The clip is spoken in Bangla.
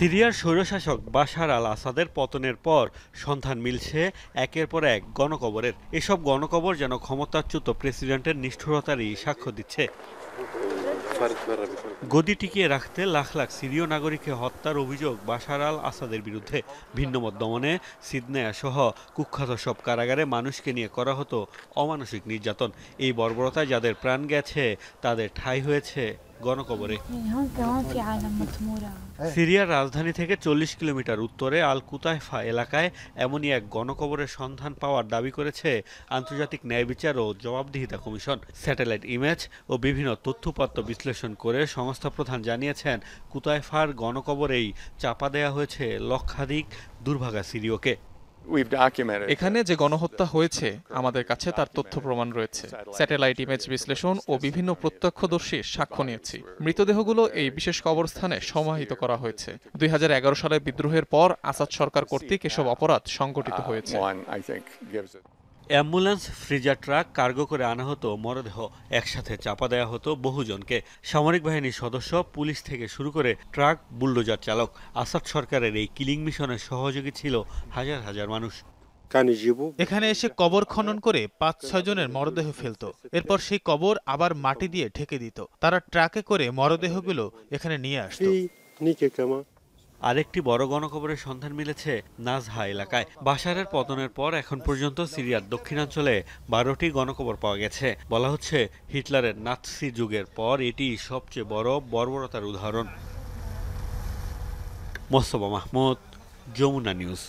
সিরিয়ার স্বৈরশাসক বাশার আল আসাদের পতনের পর সন্ধান মিলছে একের পর এক গণকবরের। এসব গণকবর যেন ক্ষমতাচ্যুত প্রেসিডেন্টের নিষ্ঠুরতারই সাক্ষ্য দিচ্ছে। গদি টিকিয়ে রাখতে লাখ লাখ সিরীয় নাগরিককে হত্যার অভিযোগ বাশার আল আসাদের বিরুদ্ধে। ভিন্নমত দমনে সিদনেয়া সহ কুখ্যাত সব কারাগারে মানুষকে নিয়ে করা হতো অমানসিক নির্যাতন। এই বর্বরতায় যাদের প্রাণ গেছে তাদের ঠাঁই হয়েছে গণকবরে। সিরিয়ার রাজধানী থেকে ৪০ কিলোমিটার উত্তরে আল কুতাইফা এলাকায় এমনই এক গণকবরের সন্ধান পাওয়ার দাবি করেছে আন্তর্জাতিক ন্যায় বিচার ও জবাবদিহিতা কমিশন। স্যাটেলাইট ইমেজ ও বিভিন্ন তথ্যপত্র বিশ্লেষণ করে সংস্থা প্রধান জানিয়েছেন, কুতাইফার গণকবরেই চাপা দেয়া হয়েছে লক্ষাধিক দুর্ভাগা সিরীয়কে। এখানে যে গণহত্যা হয়েছে আমাদের কাছে তার তথ্য প্রমাণ রয়েছে। স্যাটেলাইট ইমেজ বিশ্লেষণ ও বিভিন্ন প্রত্যক্ষদর্শীর সাক্ষ্য নিয়েছি। মৃতদেহগুলো এই বিশেষ কবরস্থানে সমাহিত করা হয়েছে। ২০১১ সালের বিদ্রোহের পর আসাদ সরকার কর্তৃক এসব অপরাধ সংগঠিত হয়েছে। অ্যাম্বুলেন্স, ফ্রিজার ট্রাক কার্গো করে আনা হতো মরদেহ, একসাথে চাপা দেওয়া হতো বহুজনকে। সামরিক বাহিনীর সদস্য, পুলিশ থেকে শুরু করে ট্রাক, বুলডোজার চালক। আসাদ সরকারের এই কিলিং মিশনের সহযোগী ছিল হাজার হাজার মানুষ। এখানে এসে কবর খনন করে ৫-৬ জনের মরদেহ ফেলত। এরপর সেই কবর আবার মাটি দিয়ে ঢেকে দিত। তারা ট্রাকে করে মরদেহগুলো এখানে নিয়ে আসত। আরেকটি বড় গণকবরের সন্ধান মিলেছে নাজহা এলাকায়। বাশারের পতনের পর এখন পর্যন্ত সিরিয়ার দক্ষিণাঞ্চলে ১২টি গণকবর পাওয়া গেছে। বলা হচ্ছে, হিটলারের নাৎসি যুগের পর এটি সবচেয়ে বড় বর্বরতার উদাহরণ। মোস্তফা মাহমুদ, যমুনা নিউজ।